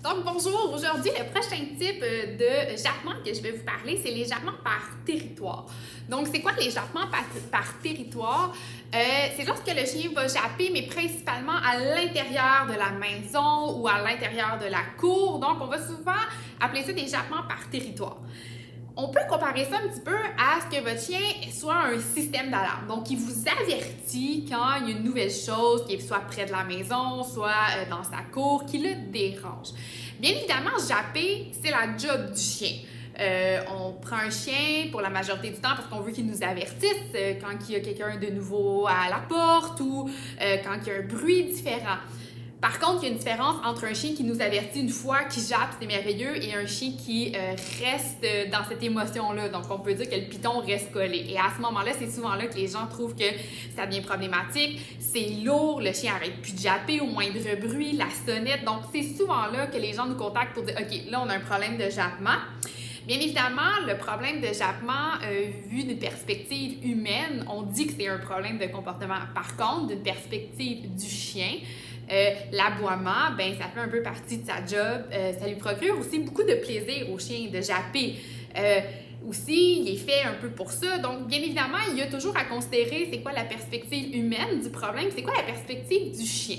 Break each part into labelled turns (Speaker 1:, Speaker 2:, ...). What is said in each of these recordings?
Speaker 1: Donc bonjour, aujourd'hui le prochain type de jappement que je vais vous parler, c'est les jappements par territoire. Donc c'est quoi les jappements par territoire? C'est lorsque le chien va japper, mais principalement à l'intérieur de la maison ou à l'intérieur de la cour. Donc on va souvent appeler ça des jappements par territoire. On peut comparer ça un petit peu à ce que votre chien soit un système d'alarme. Donc, il vous avertit quand il y a une nouvelle chose, qu'il soit près de la maison, soit dans sa cour, qui le dérange. Bien évidemment, japper, c'est la job du chien. On prend un chien pour la majorité du temps parce qu'on veut qu'il nous avertisse quand il y a quelqu'un de nouveau à la porte ou quand il y a un bruit différent. Par contre, il y a une différence entre un chien qui nous avertit une fois, qui jappe, c'est merveilleux, et un chien qui reste dans cette émotion-là. Donc, on peut dire que le piton reste collé. Et à ce moment-là, c'est souvent là que les gens trouvent que ça devient problématique. C'est lourd, le chien arrête plus de japper au moindre bruit, la sonnette. Donc, c'est souvent là que les gens nous contactent pour dire « OK, là, on a un problème de jappement ». Bien évidemment, le problème de jappement, vu d'une perspective humaine, on dit que c'est un problème de comportement. Par contre, d'une perspective du chien, l'aboiement, ben ça fait un peu partie de sa job. Ça lui procure aussi beaucoup de plaisir au chien de japper. Aussi, il est fait un peu pour ça. Donc, bien évidemment, il y a toujours à considérer c'est quoi la perspective humaine du problème, c'est quoi la perspective du chien.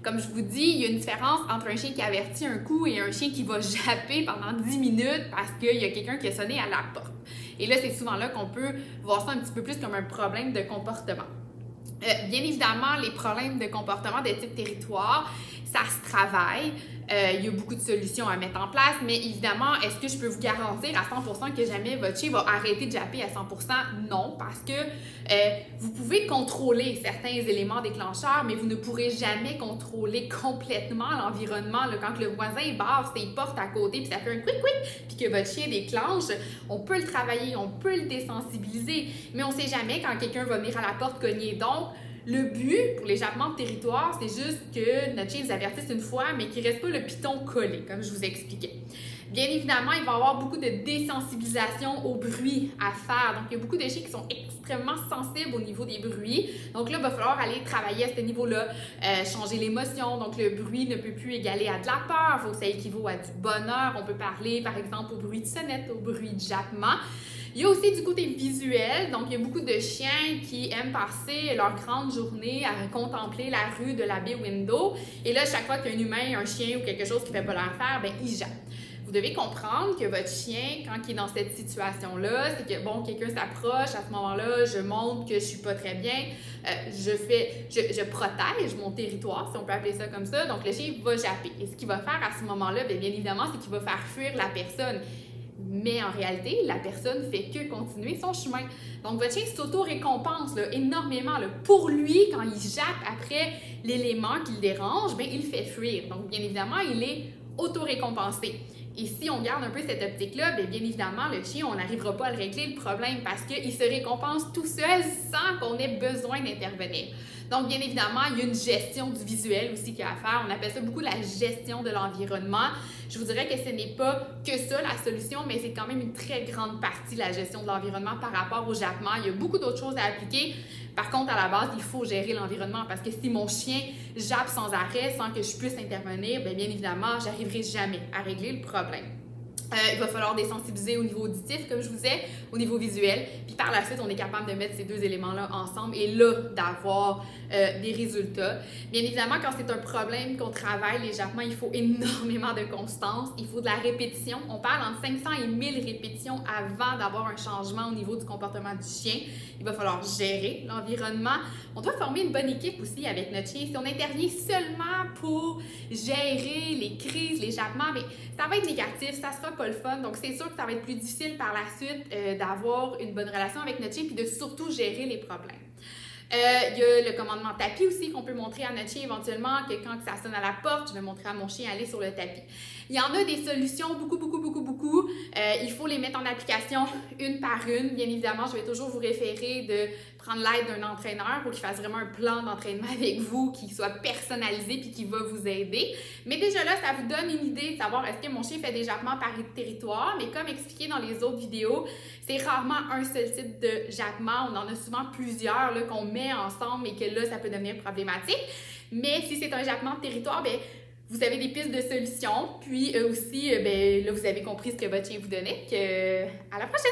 Speaker 1: Comme je vous dis, il y a une différence entre un chien qui avertit un coup et un chien qui va japper pendant 10 minutes parce qu'il y a quelqu'un qui a sonné à la porte. Et là, c'est souvent là qu'on peut voir ça un petit peu plus comme un problème de comportement. Bien évidemment, les problèmes de comportement de type territoire, ça se travaille. Il y a beaucoup de solutions à mettre en place, mais évidemment, est-ce que je peux vous garantir à 100% que jamais votre chien va arrêter de japper à 100%? Non, parce que vous pouvez contrôler certains éléments déclencheurs, mais vous ne pourrez jamais contrôler complètement l'environnement. Quand le voisin barre ses portes à côté, puis ça fait un quick-quick, puis que votre chien déclenche, on peut le travailler, on peut le désensibiliser, mais on ne sait jamais quand quelqu'un va venir à la porte cogner. Donc, le but pour les jappements de territoire, c'est juste que notre chien nous avertisse une fois, mais qu'il ne reste pas le piton collé, comme je vous expliquais. Bien évidemment, il va y avoir beaucoup de désensibilisation au bruit à faire. Donc, il y a beaucoup de chiens qui sont extrêmement sensibles au niveau des bruits. Donc là, il va falloir aller travailler à ce niveau-là, changer l'émotion. Donc, le bruit ne peut plus égaler à de la peur. Il faut que ça équivaut à du bonheur. On peut parler, par exemple, au bruit de sonnette, au bruit de jappement. Il y a aussi du côté visuel, donc il y a beaucoup de chiens qui aiment passer leur grande journée à contempler la rue de la baie window. Et là, chaque fois qu'il y a un humain, un chien ou quelque chose qui ne fait pas l'affaire, bien, il jappe. Vous devez comprendre que votre chien, quand il est dans cette situation-là, c'est que, bon, quelqu'un s'approche, à ce moment-là, je montre que je suis pas très bien, je protège mon territoire, si on peut appeler ça comme ça, donc le chien va japper. Et ce qu'il va faire à ce moment-là, bien évidemment, c'est qu'il va faire fuir la personne. Mais en réalité, la personne ne fait que continuer son chemin. Donc, votre chien s'auto-récompense énormément. Pour lui, quand il jappe après l'élément qui le dérange, bien, il fait fuir. Donc, bien évidemment, il est auto-récompensé. Et si on garde un peu cette optique-là, bien évidemment, le chien, on n'arrivera pas à le régler le problème parce qu'il se récompense tout seul sans qu'on ait besoin d'intervenir. Donc, bien évidemment, il y a une gestion du visuel aussi qu'il y a à faire. On appelle ça beaucoup la gestion de l'environnement. Je vous dirais que ce n'est pas que ça la solution, mais c'est quand même une très grande partie de la gestion de l'environnement par rapport au jappement. Il y a beaucoup d'autres choses à appliquer. Par contre, à la base, il faut gérer l'environnement parce que si mon chien jappe sans arrêt, sans que je puisse intervenir, bien évidemment, je n'arriverai jamais à régler le problème. Il va falloir désensibiliser au niveau auditif, comme je vous disais, au niveau visuel. Puis par la suite, on est capable de mettre ces deux éléments-là ensemble et là, d'avoir des résultats. Bien évidemment, quand c'est un problème qu'on travaille, les jappements, il faut énormément de constance. Il faut de la répétition. On parle entre 500 et 1000 répétitions avant d'avoir un changement au niveau du comportement du chien. Il va falloir gérer l'environnement. On doit former une bonne équipe aussi avec notre chien. Si on intervient seulement pour gérer les crises, les jappements, bien, ça va être négatif, ça sera pas le fun. Donc, c'est sûr que ça va être plus difficile par la suite d'avoir une bonne relation avec notre chien puis de surtout gérer les problèmes. Il y a le commandement tapis aussi qu'on peut montrer à notre chien éventuellement, que quand ça sonne à la porte, je vais montrer à mon chien aller sur le tapis. Il y en a des solutions, beaucoup. Il faut les mettre en application une par une. Bien évidemment, je vais toujours vous référer de prendre l'aide d'un entraîneur pour qu'il fasse vraiment un plan d'entraînement avec vous, qui soit personnalisé puis qui va vous aider. Mais déjà là, ça vous donne une idée de savoir est-ce que mon chien fait des jappements par territoire. Mais comme expliqué dans les autres vidéos, c'est rarement un seul type de jappement. On en a souvent plusieurs qu'on met ensemble et que là, ça peut devenir problématique. Mais si c'est un jappement de territoire, bien, vous avez des pistes de solutions. Puis aussi, ben, là, vous avez compris ce que votre chien vous donnait. À la prochaine!